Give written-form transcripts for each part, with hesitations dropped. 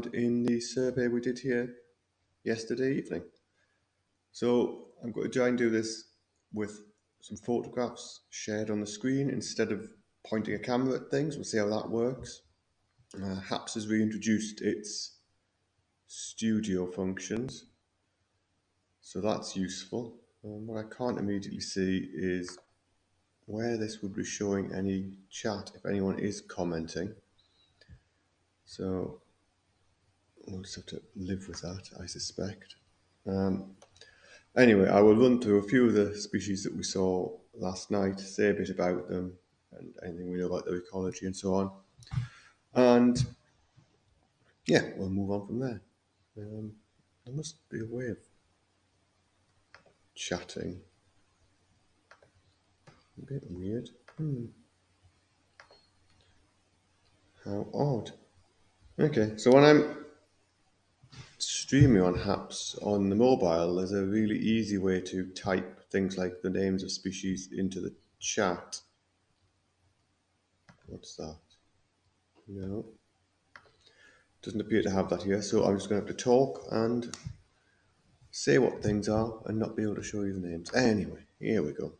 found in the survey we did here yesterday evening. So I'm going to try and do this with some photographs shared on the screen instead of pointing a camera at things. We'll see how that works. HAPS has reintroduced its studio functions, so that's useful. What I can't immediately see is where this would be showing any chat if anyone is commenting. So we'll just have to live with that, I suspect. Anyway, I will run through a few of the species that we saw last night, say a bit about them and anything we know about their ecology and so on. And yeah, we'll move on from there. There must be a way of chatting. A bit weird. How odd. Okay, so when I'm streaming on HAPS on the mobile, there's a really easy way to type things like the names of species into the chat. What's that? No. Doesn't appear to have that here, so I'm just going to have to talk and say what things are and not be able to show you the names. Anyway, here we go.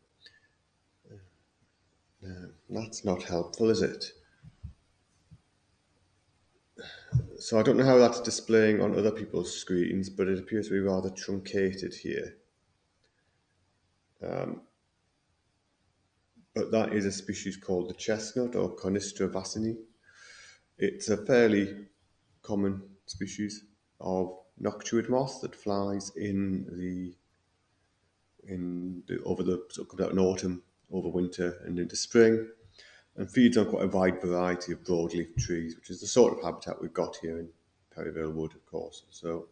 That's not helpful, is it? So I don't know how that's displaying on other people's screens, but it appears to be rather truncated here. But that is a species called the chestnut or Conistra vaccini. It's a fairly common species of noctuid moth that flies over the sort of comes out in autumn, over winter and into spring, and feeds on quite a wide variety of broadleaf trees, which is the sort of habitat we've got here in Perryvale Wood, of course. So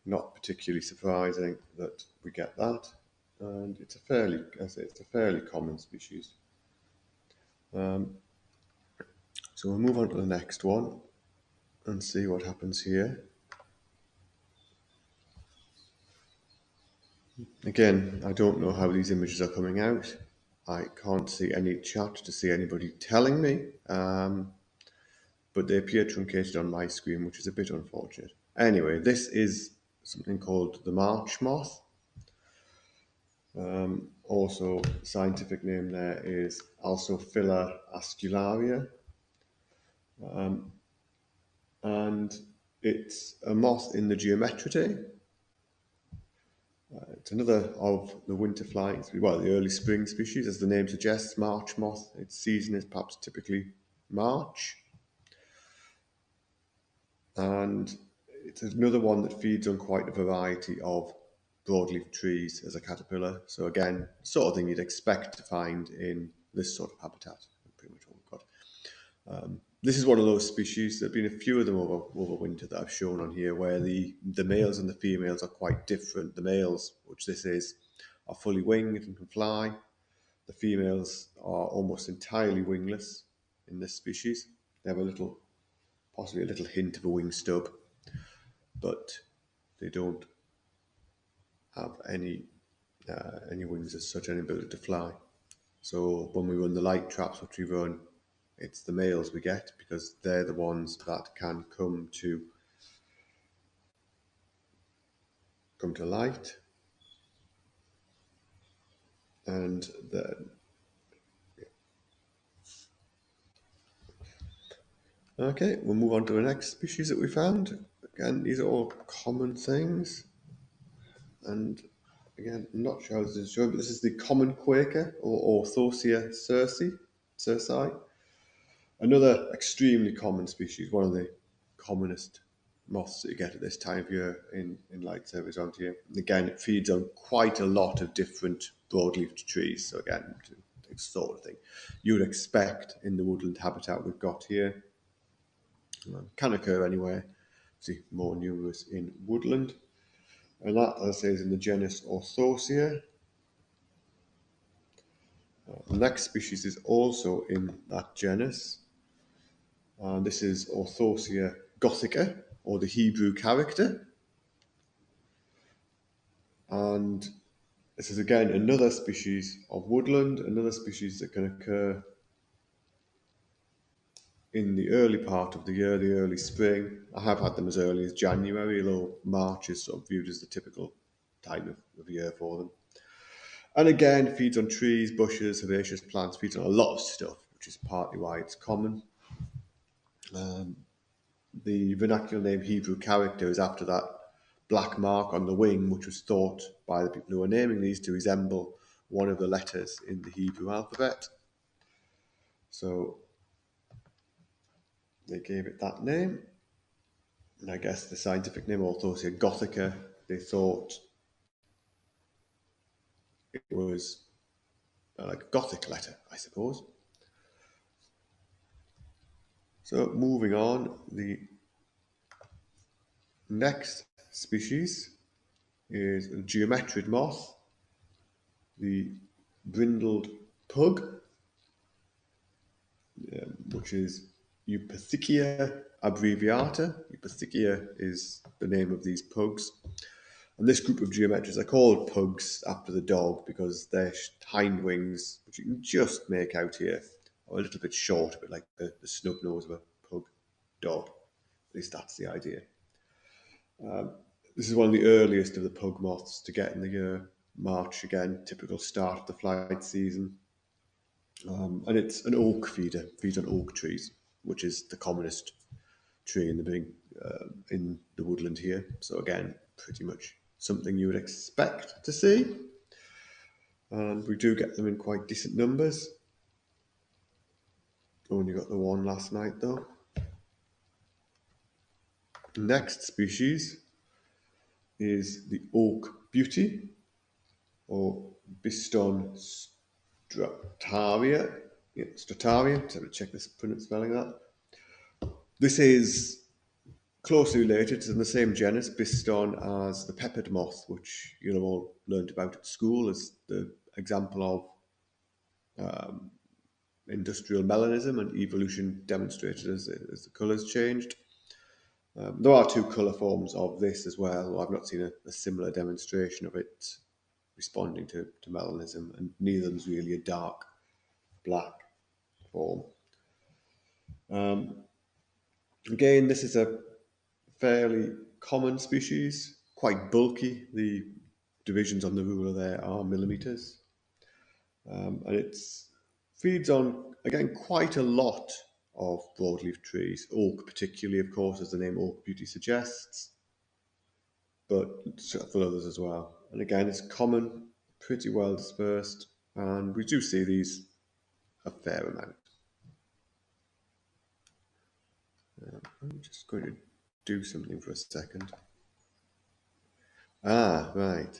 not particularly surprising that we get that, and it's a fairly common species. So we'll move on to the next one and see what happens here. Again, I don't know how these images are coming out. I can't see any chat to see anybody telling me, but they appear truncated on my screen, which is a bit unfortunate. Anyway, this is something called the March moth. Also, scientific name there is Alsophila ascularia. And it's a moth in the Geometridae. It's another of the winter flying, well, the early spring species, as the name suggests, March moth. Its season is perhaps typically March. And it's another one that feeds on quite a variety of broadleaf trees as a caterpillar. So again, sort of thing you'd expect to find in this sort of habitat. Pretty much all we've got. This is one of those species. There have been a few of them over winter that I've shown on here, where the males and the females are quite different. The males, which this is, are fully winged and can fly. The females are almost entirely wingless in this species. They have possibly a little hint of a wing stub, but they don't have any wings as such, any ability to fly. So when we run the light traps, which we run, it's the males we get because they're the ones that can come to light, and then okay, we'll move on to the next species that we found. Again, these are all common things, and again, I'm not sure how this is showing, but this is the common quaker or Orthosia cerci. Another extremely common species, one of the commonest moths that you get at this time of year in light surveys around here. And again, it feeds on quite a lot of different broadleaf trees. So again, it's sort of thing you would expect in the woodland habitat we've got here. Can occur anywhere, see more numerous in woodland. And that, as I say, is in the genus Orthosia. The next species is also in that genus. This is Orthosia gothica, or the Hebrew character. And this is again another species of woodland, another species that can occur in the early part of the year, the early spring. I have had them as early as January, although March is sort of viewed as the typical time of year for them. And again, feeds on trees, bushes, herbaceous plants, feeds on a lot of stuff, which is partly why it's common. The vernacular name Hebrew character is after that black mark on the wing, which was thought by the people who were naming these to resemble one of the letters in the Hebrew alphabet. So they gave it that name. And I guess the scientific name, Orthosia gothica, they thought it was like a Gothic letter, I suppose. So moving on, the next species is a geometrid moth, the brindled pug, which is Eupathia abbreviata. Eupathia is the name of these pugs. And this group of geometrids are called pugs after the dog because their hind wings, which you can just make out here, are a little bit short, a bit like the snub nose of a pug dog. At least that's the idea. This is one of the earliest of the pug moths to get in the year. March again, typical start of the flight season. And it's an oak feeder, feeds on oak trees, which is the commonest tree in the woodland here. So again, pretty much something you would expect to see. And we do get them in quite decent numbers. Only got the one last night though. Next species is the oak beauty, or Biston strataria. Yeah, strataria. Let's have a check this spelling of that. This is closely related. It's in the same genus, Biston, as the peppered moth, which you'll have all learned about at school as the example of industrial melanism and evolution demonstrated as the colours changed. There are two colour forms of this as well. I've not seen a similar demonstration of it responding to melanism, and neither of them is really a dark black form. Again, this is a fairly common species, quite bulky. The divisions on the ruler there are millimetres. And it feeds on, again, quite a lot of broadleaf trees, oak particularly, of course, as the name Oak Beauty suggests, but for others as well. And again, it's common, pretty well dispersed, and we do see these a fair amount. I'm just going to do something for a second. Ah, right.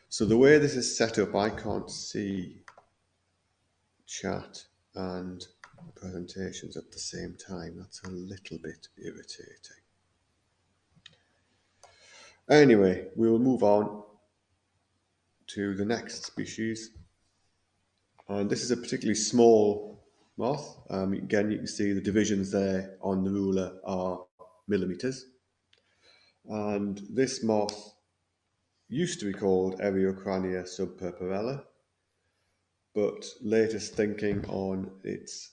So the way this is set up, I can't see chat and presentations at the same time. That's a little bit irritating. Anyway, we will move on to the next species. And this is a particularly small moth. Again, you can see the divisions there on the ruler are millimetres. And this moth used to be called Ereocrania subpurpurella, but latest thinking on its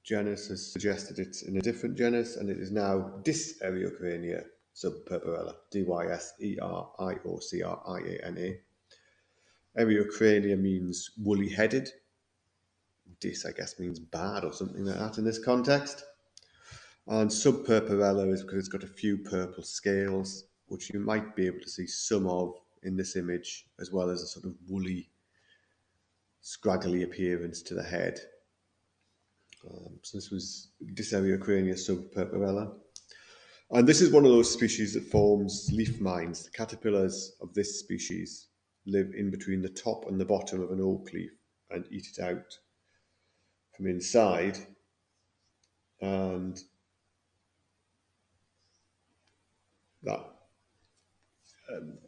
genus has suggested it's in a different genus, and it is now Dysereocrania subpurpurella, Dysereocrania. Ereocrania means woolly-headed. Dys, I guess, means bad or something like that in this context. And subpurpurella is because it's got a few purple scales, which you might be able to see some of in this image, as well as a sort of woolly, scraggly appearance to the head. So this was Dysereocrania subpurpurella. And this is one of those species that forms leaf mines. The caterpillars of this species live in between the top and the bottom of an oak leaf and eat it out from inside. And that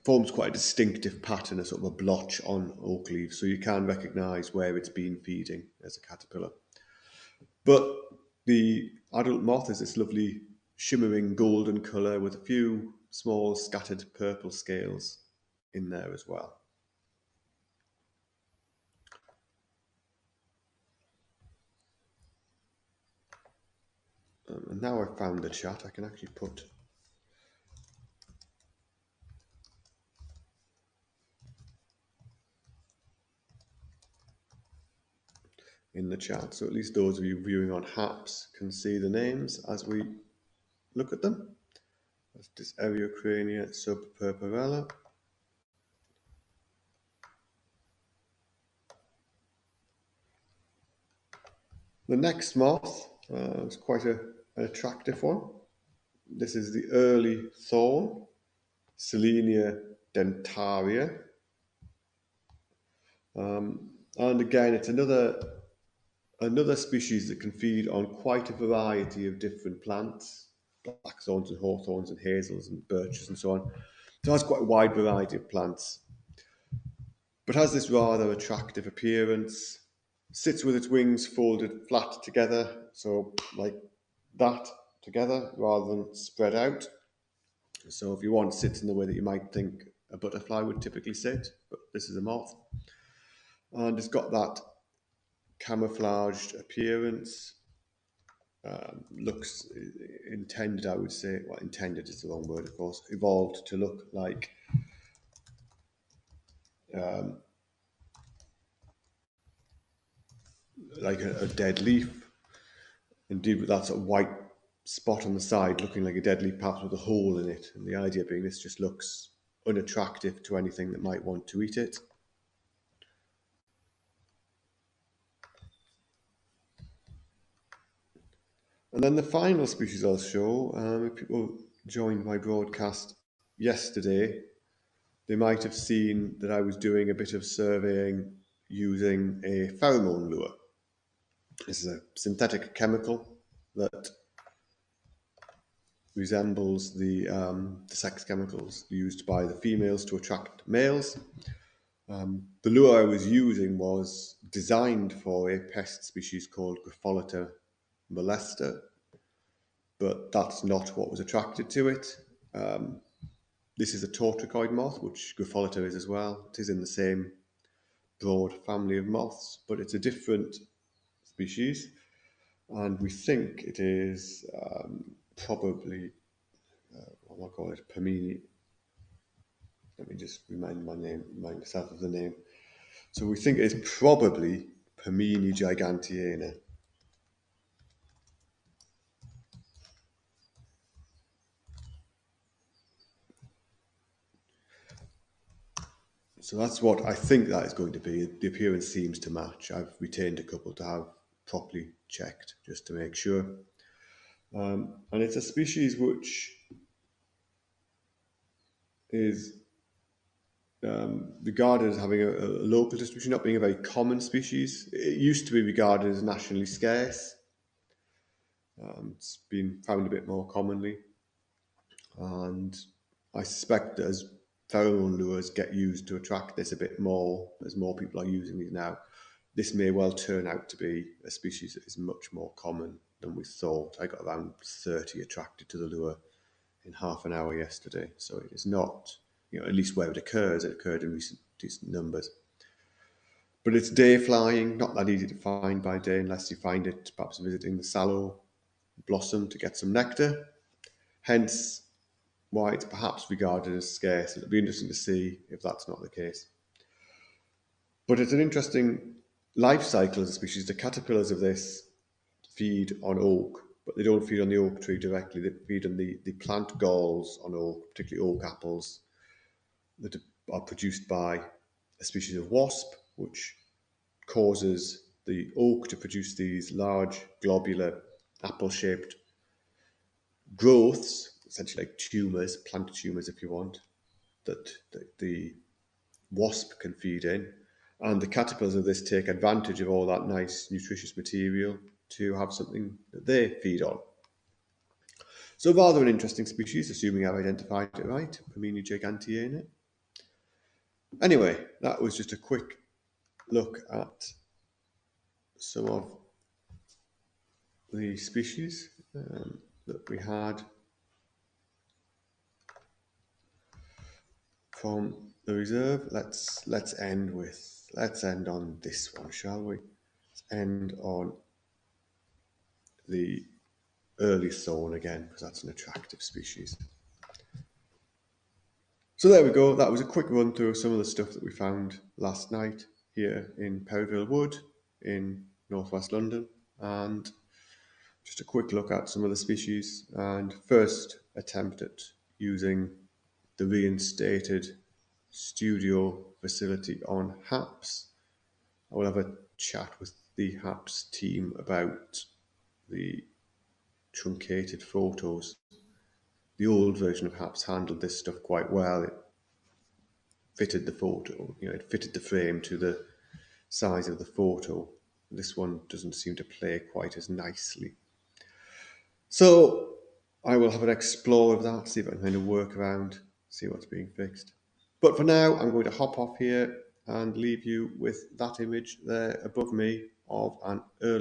forms quite a distinctive pattern, a sort of a blotch on oak leaves, so you can recognise where it's been feeding as a caterpillar. But the adult moth is this lovely shimmering golden colour with a few small scattered purple scales in there as well. And now I've found the chat, I can actually put in the chat, so at least those of you viewing on HAPS can see the names as we look at them. That's this Ereocrania subpurpurella. The next moth is quite an attractive one. This is the early thorn, Selenia dentaria. And again, it's another species that can feed on quite a variety of different plants, blackthorns and hawthorns and hazels and birches and so on. So it has quite a wide variety of plants, but has this rather attractive appearance, sits with its wings folded flat together, so like that together rather than spread out. So if you want, sits in the way that you might think a butterfly would typically sit, but this is a moth. And it's got that camouflaged appearance. Looks intended, I would say, well, intended is the wrong word, of course, evolved to look like a dead leaf. Indeed, with that sort of white spot on the side looking like a dead leaf, perhaps with a hole in it. And the idea being this just looks unattractive to anything that might want to eat it. And then the final species I'll show, if people joined my broadcast yesterday, they might have seen that I was doing a bit of surveying using a pheromone lure. This is a synthetic chemical that resembles the sex chemicals used by the females to attract males. The lure I was using was designed for a pest species called Grapholita molester, but that's not what was attracted to it. This is a tortricoid moth, which Grapholita is as well. It is in the same broad family of moths, but it's a different species, and we think it is probably, what will I call it, Pamini. Let me just remind myself of the name. So we think it's probably Pamini gigantena. So that's what I think that is going to be. The appearance seems to match. I've retained a couple to have properly checked just to make sure. And it's a species which is regarded as having a local distribution, not being a very common species. It used to be regarded as nationally scarce. It's been found a bit more commonly. And I suspect that as pheromone lures get used to attract this a bit more, as more people are using these now, this may well turn out to be a species that is much more common than we thought. I got around 30 attracted to the lure in half an hour yesterday. So it is not, at least where it occurs, it occurred in decent numbers. But it's day flying, not that easy to find by day unless you find it perhaps visiting the sallow blossom to get some nectar. Hence why it's perhaps regarded as scarce. It'll be interesting to see if that's not the case. But it's an interesting life cycle as a species. The caterpillars of this feed on oak, but they don't feed on the oak tree directly. They feed on the plant galls on oak, particularly oak apples, that are produced by a species of wasp, which causes the oak to produce these large globular apple-shaped growths, essentially like tumours, plant tumours if you want, that the wasp can feed in. And the caterpillars of this take advantage of all that nice nutritious material to have something that they feed on. So rather an interesting species, assuming I've identified it right, Pamini gigantena. Anyway, that was just a quick look at some of the species that we had from the reserve. Let's end on this one, shall we? Let's end on the early thorn again, because that's an attractive species. So there we go. That was a quick run through of some of the stuff that we found last night here in Perryville Wood in northwest London, and just a quick look at some of the species and first attempt at using the reinstated studio facility on HAPS. I will have a chat with the HAPS team about the truncated photos. The old version of HAPS handled this stuff quite well. It fitted the photo, it fitted the frame to the size of the photo. This one doesn't seem to play quite as nicely. So I will have an explore of that, see if I can kind of work around, see what's being fixed. But for now, I'm going to hop off here and leave you with that image there above me of an early